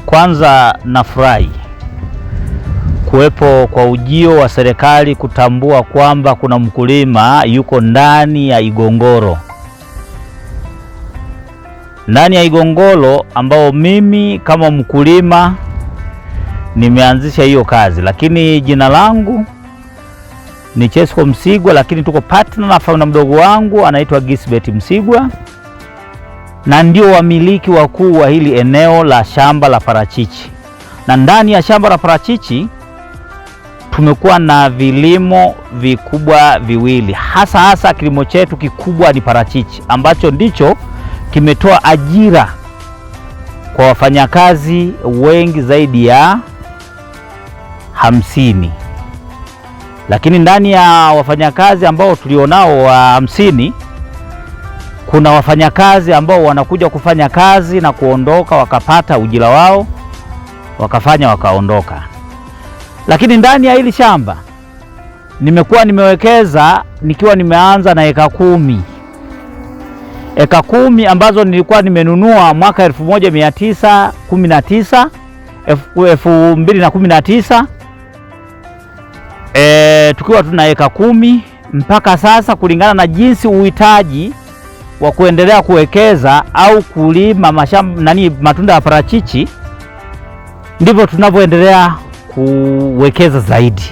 Kwanza nafurahi kuwepo kwa ujio wa serikali kutambua kwamba kuna mkulima yuko ndani ya Igongoro. Ndani ya Igongoro ambao mimi kama mkulima nimeanzisha hiyo kazi, lakini jina langu ni Chesko Msigwa, lakini tuko partner na founder mdogo wangu anaitwa Gisbert Msigwa, na ndio wamiliki wakuu wa hili eneo la shamba la parachichi. Na ndani ya shamba la parachichi tumekuwa na vilimo vikubwa viwili, hasa kilimo chetu kikubwa ni parachichi, ambacho ndicho kimetoa ajira kwa wafanyakazi wengi zaidi ya 50. Lakini ndani ya wafanyakazi ambao tulionao wa 50 kuna wafanyakazi ambao wanakuja kufanya kazi na kuondoka, wakapata ujira wao, wakafanya wakaondoka. Lakini ndani ya hili shamba nimewekeza nikiwa nimeanza na eka 10. Eka 10 ambazo nilikuwa nimenunua mwaka 2019 tukiwa tuna eka 10 mpaka sasa, kulingana na jinsi uhitaji wa kuendelea kuwekeza au kulima matunda ya parachichi, ndivyo tunavyoendelea kuwekeza zaidi.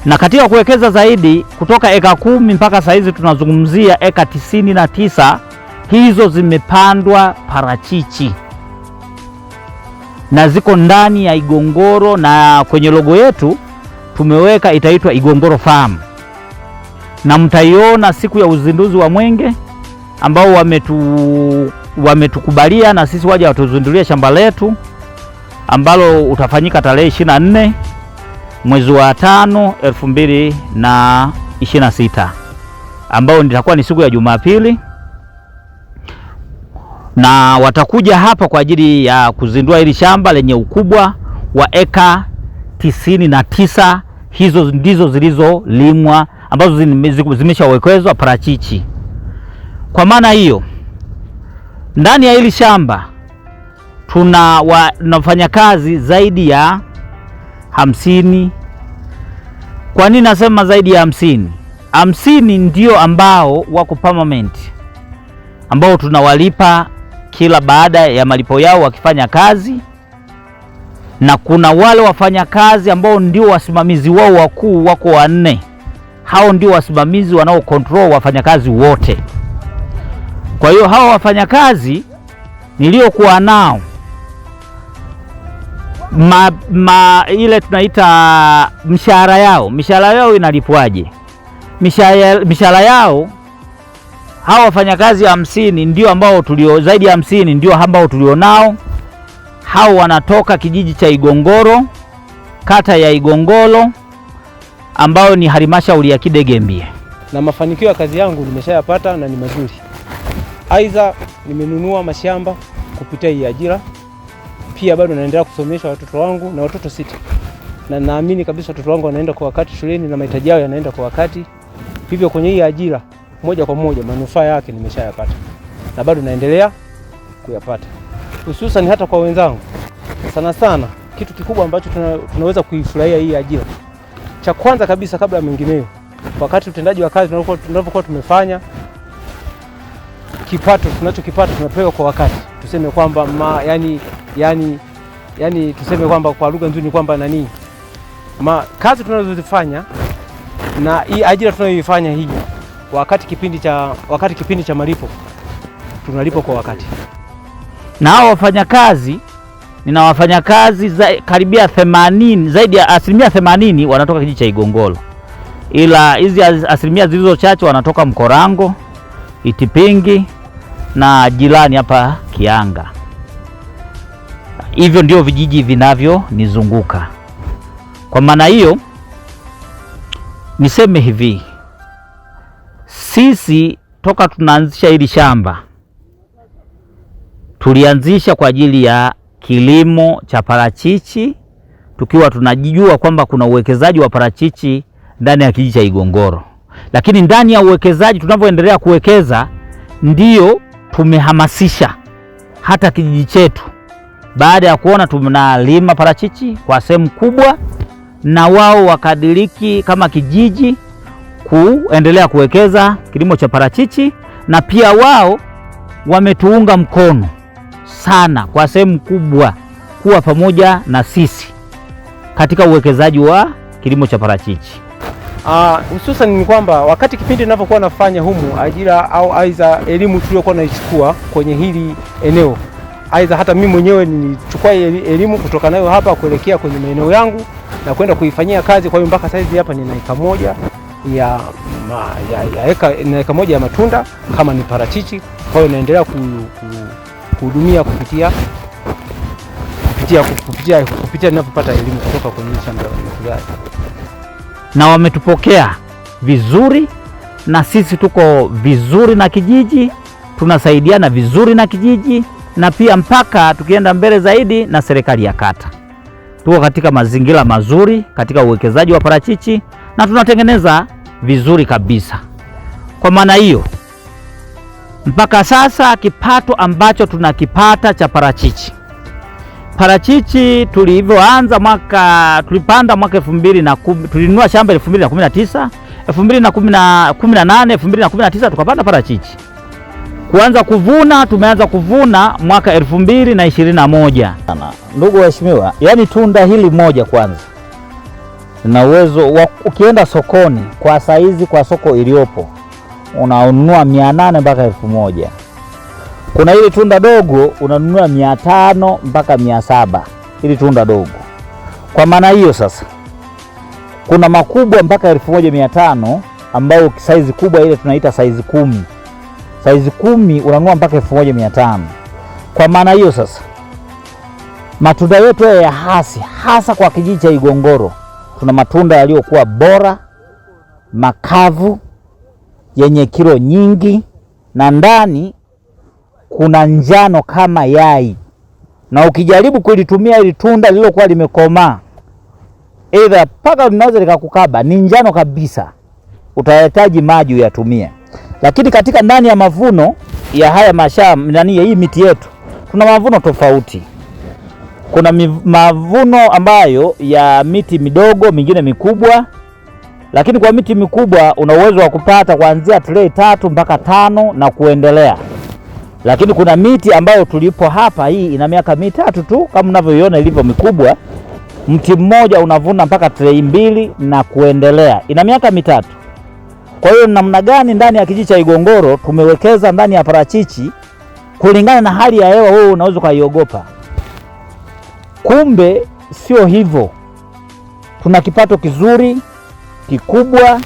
Na katika kuwekeza zaidi kutoka eka 10 mpaka saa hizi tunazungumzia eka 99, hizo zimepandwa parachichi na ziko ndani ya Igongoro, na kwenye logo yetu tumeweka itaitwa Igongoro Farm, na mtaiona siku ya uzinduzi wa Mwenge ambao wametukubalia na sisi waje watuzindulie shamba letu ambalo utafanyika tarehe 24 mwezi wa 5 2026, ambao nitakuwa ni siku ya Jumapili, na watakuja hapa kwa ajili ya kuzindua hili shamba lenye ukubwa wa eka 99. Hizo ndizo zilizolimwa ambazo zimeshawekezwa parachichi. Kwa maana hiyo, ndani ya hili shamba tuna wafanyakazi zaidi ya 50. Kwa nini nasema zaidi ya 50? 50 ndio ambao wako permanent, ambao tunawalipa kila baada ya malipo yao wakifanya kazi, na kuna wale wafanyakazi ambao ndio wasimamizi wao wakuu, wako 4. Hao ndio wasimamizi wanao control wafanyakazi wote. Kwa hiyo hao wafanyakazi niliokuwa nao ile tunaita mishahara yao inalipwaje? Mishahara yao hao wafanyakazi 50 ndio ambao zaidi ya 50 ndio ambao tulionao. Hao wanatoka kijiji cha Igongoro, kata ya Igongoro, ambao ni halmashauri ya Kidegembye. Na mafanikio ya kazi yangu nimeshayapata na ni mazuri. Aidha, nimenunua mashamba kupitia hii ajira. Pia bado naendelea kusomesha watoto wangu na watoto 6. Na naamini kabisa watoto wangu wanaenda kwa wakati shuleni na mahitaji yao yanaenda kwa wakati. Hivyo kwenye hii ajira moja kwa moja manufaa yake nimeshayapata. Na bado naendelea kuyapata. Hususan hata kwa wenzangu. Sana kitu kikubwa ambacho tunaweza kuifurahia hii ajira, cha kwanza kabisa kabla ya mengineyo, wakati utendaji wa kazi tunapokuwa tumefanya, kipato tunachokipata tunapewa kwa wakati. Tuseme kwamba tuseme kwamba kwa lugha nzuri ni kwamba kazi tunazozifanya na hii ajira tunayoifanya hii, wakati kipindi cha malipo tunalipo kwa wakati. Na hao wafanyakazi, nina wafanyakazi karibia 80, zaidi ya 80% wanatoka kijiji cha Igongoro, ila hizi asilimia zilizo chache wanatoka Mkorango, Itipingi na jirani hapa Kianga. Hivyo ndio vijiji vinavyonizunguka. Kwa maana hiyo niseme hivi, sisi toka tunaanzisha hili shamba tulianzisha kwa ajili ya kilimo cha parachichi, tukiwa tunajijua kwamba kuna uwekezaji wa parachichi ndani ya kijiji cha Igongoro. Lakini ndani ya uwekezaji tunavyoendelea kuwekeza, ndio tumehamasisha hata kijiji chetu baada ya kuona tunalima parachichi kwa sehemu kubwa, na wao wakadiriki kama kijiji kuendelea kuwekeza kilimo cha parachichi, na pia wao wametuunga mkono sana kwa sehemu kubwa kuwa pamoja na sisi katika uwekezaji wa kilimo cha parachichi. Hususan ni kwamba wakati kipindi ninapokuwa nafanya humu ajira au aidha elimu tuliyokuwa naichukua kwenye hili eneo, aidha hata mimi mwenyewe nilichukua elimu kutoka nayo hapa kuelekea kwenye maeneo yangu na kwenda kuifanyia kazi. Kwa hiyo mpaka saizi hapa nina eka moja ya matunda kama ni parachichi. Kwa hiyo naendelea kuhudumia kupitia ninapopata elimu kutoka kwenye shamba la ufugaji. Na wametupokea vizuri, na sisi tuko vizuri na kijiji, tunasaidiana vizuri na kijiji, na pia mpaka tukienda mbele zaidi na serikali ya kata. Tuko katika mazingira mazuri katika uwekezaji wa parachichi na tunatengeneza vizuri kabisa. Kwa maana hiyo, mpaka sasa kipato ambacho tunakipata cha parachichi tulivyoanza tulipanda mwaka 2010, tulinunua shamba 2019, 2018, 2019 tukapanda parachichi. Kuanza kuvuna, tumeanza kuvuna mwaka 2021. Ndugu waheshimiwa, yani tunda hili moja kwanza na uwezo ukienda sokoni kwa saizi, kwa soko iliyopo unanunua 800 mpaka 1000. Kuna hili tunda dogo unanunua 500 mpaka 700, hili tunda dogo. Kwa maana hiyo sasa kuna makubwa mpaka 1500 ambayo saizi kubwa ile tunaita saizi 10. Saizi 10 unanunua mpaka 1500. Kwa maana hiyo sasa matunda yetu ya hasa kwa kijiji cha Igongoro tuna matunda yaliyokuwa bora, makavu, yenye kilo nyingi, na ndani kuna njano kama yai. Na ukijaribu kulitumia ili tunda lilokuwa limekomaa, either paka linaweza likakukaba, ni njano kabisa, utahitaji maji uyatumie. Lakini katika ndani ya mavuno ya haya mashamba ya hii miti yetu tuna mavuno tofauti. Kuna mavuno ambayo ya miti midogo, mingine mikubwa. Lakini kwa miti mikubwa una uwezo wa kupata kuanzia tray 3 mpaka 5 na kuendelea. Lakini kuna miti ambayo tulipo hapa, hii ina miaka 3 tu kama unavyoiona ilivyo mikubwa. Mti mmoja unavuna mpaka tray 2 na kuendelea, ina miaka 3. Kwa hiyo namna gani ndani ya kijiji cha Igongoro tumewekeza ndani ya parachichi kulingana na hali ya hewa, wewe unaweza kaiogopa. Kumbe sio hivyo. Tuna kipato kizuri kikubwa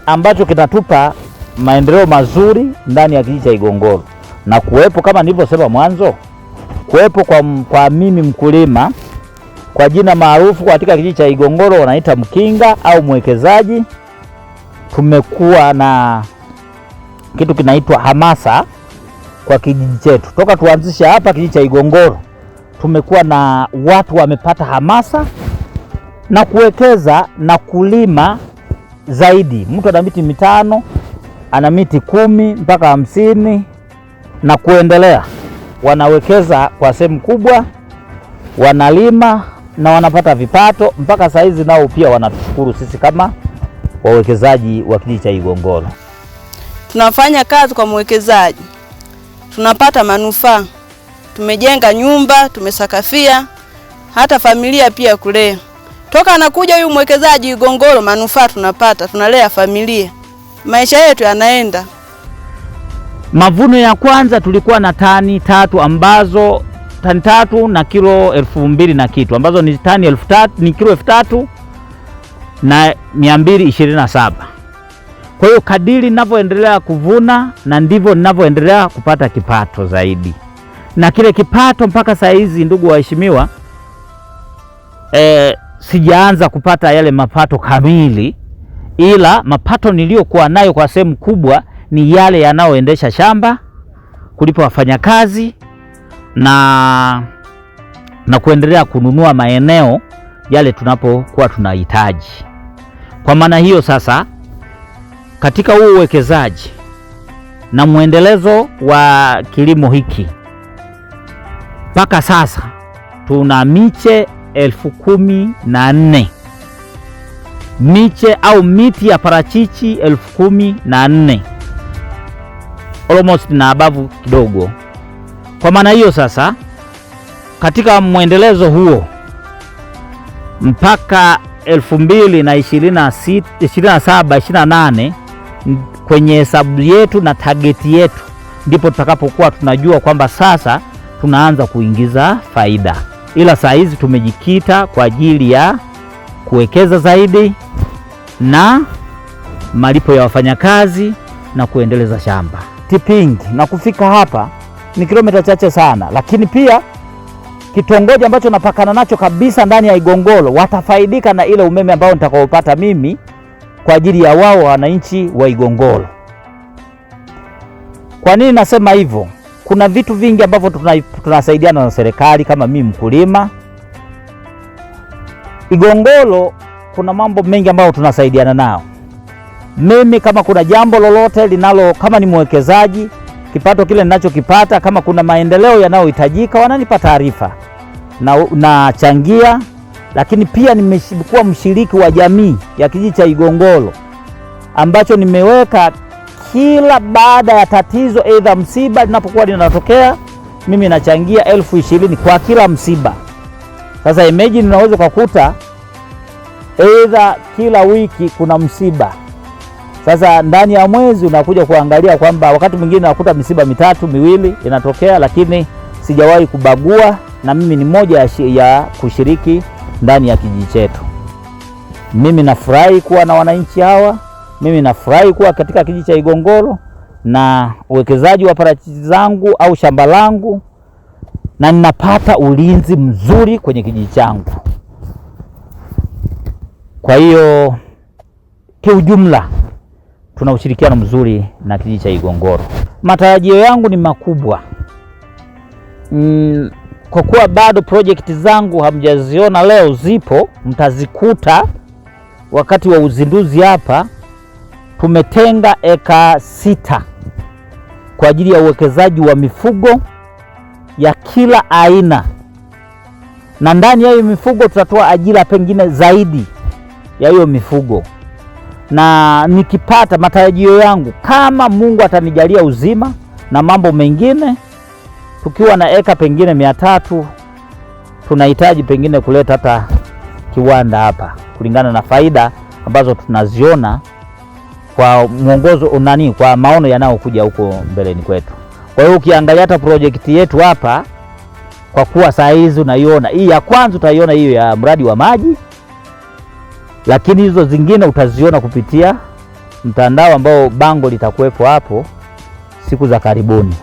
ambacho kinatupa maendeleo mazuri ndani ya kijiji cha Igongoro. Na kuwepo kama nilivyosema mwanzo, kuwepo kwa mimi mkulima kwa jina maarufu katika kijiji cha Igongoro wanaita mkinga au mwekezaji, tumekuwa na kitu kinaitwa hamasa kwa kijiji chetu. Toka tuanzisha hapa kijiji cha Igongoro tumekuwa na watu wamepata hamasa na kuwekeza na kulima zaidi. Mtu ana miti 5, ana miti 10 mpaka 50 na kuendelea. Wanawekeza kwa sehemu kubwa, wanalima na wanapata vipato. Mpaka saizi nao pia wanatushukuru sisi kama wawekezaji wa kijiji cha Igongoro. Tunafanya kazi kwa mwekezaji, tunapata manufaa. Tumejenga nyumba, tumesakafia, hata familia pia kulea. Toka anakuja huyu mwekezaji Igongoro, manufaa tunapata, tunalea familia. Maisha yetu yanaenda. Mavuno ya kwanza tulikuwa na tani 3 ambazo tani 3 na kilo 2000 na kitu, ambazo ni tani 3000, ni kilo 3000 na 227. Kwa hiyo kadiri ninavyoendelea kuvuna na ndivyo ninavyoendelea kupata kipato zaidi. Na kile kipato mpaka saa hizi, ndugu waheshimiwa, sijaanza kupata yale mapato kamili, ila mapato niliyokuwa nayo kwa sehemu kubwa ni yale yanayoendesha shamba, kulipa wafanyakazi na kuendelea kununua maeneo yale tunapokuwa tunahitaji. Kwa maana hiyo sasa, katika huu uwekezaji na muendelezo wa kilimo hiki mpaka sasa tuna miche 14,000 miche au miti ya parachichi 14,000 almost na abavu kidogo. Kwa maana hiyo sasa, katika mwendelezo huo mpaka 2027-28 kwenye hesabu yetu na targeti yetu, ndipo tutakapokuwa tunajua kwamba sasa tunaanza kuingiza faida. Ila saa hizi tumejikita kwa ajili ya kuwekeza zaidi na malipo ya wafanyakazi na kuendeleza shamba. Tipingi na kufika hapa ni kilomita chache sana, lakini pia kitongoji ambacho napakana nacho kabisa ndani ya Igongolo watafaidika na ile umeme ambao nitakaopata mimi kwa ajili ya wao wananchi wa Igongolo. Kwa nini nasema hivyo? Kuna vitu vingi ambavyo tunasaidiana na serikali. Kama mimi mkulima Igongolo, kuna mambo mengi ambayo tunasaidiana nao. Mimi kama kuna jambo lolote kama ni mwekezaji, kipato kile ninachokipata, kama kuna maendeleo yanayohitajika, wananipa taarifa na changia. Lakini pia nimekuwa mshiriki wa jamii ya kijiji cha Igongolo, ambacho nimeweka kila baada ya tatizo, aidha msiba linapokuwa linatokea, mimi nachangia 20,000 kwa kila msiba. Sasa imagine, unaweza kukuta aidha kila wiki kuna msiba. Sasa ndani ya mwezi unakuja kuangalia kwamba wakati mwingine nakuta misiba 3, 2 inatokea, lakini sijawahi kubagua, na mimi ni moja ya kushiriki ndani ya kijiji chetu. Mimi nafurahi kuwa na wananchi hawa. Mimi nafurahi kuwa katika kijiji cha Igongolo na uwekezaji wa parachichi zangu au shamba langu, na ninapata ulinzi mzuri kwenye kijiji changu. Kwa hiyo kiujumla tuna ushirikiano mzuri na kijiji cha Igongolo. Matarajio yangu ni makubwa. Kwa kuwa bado project zangu hamjaziona leo, zipo, mtazikuta wakati wa uzinduzi hapa. Tumetenga eka 6 kwa ajili ya uwekezaji wa mifugo ya kila aina, na ndani ya hiyo mifugo tutatoa ajira pengine zaidi ya hiyo mifugo. Na nikipata, matarajio yangu kama Mungu atanijalia uzima na mambo mengine, tukiwa na eka pengine 300, tunahitaji pengine kuleta hata kiwanda hapa, kulingana na faida ambazo tunaziona kwa mwongozo kwa maono yanayokuja huko mbeleni kwetu. Kwa hiyo ukiangalia hata project yetu hapa, kwa kuwa saa hizi unaiona hii ya kwanza, utaiona hiyo ya mradi wa maji, lakini hizo zingine utaziona kupitia mtandao ambao bango litakuwepo hapo siku za karibuni.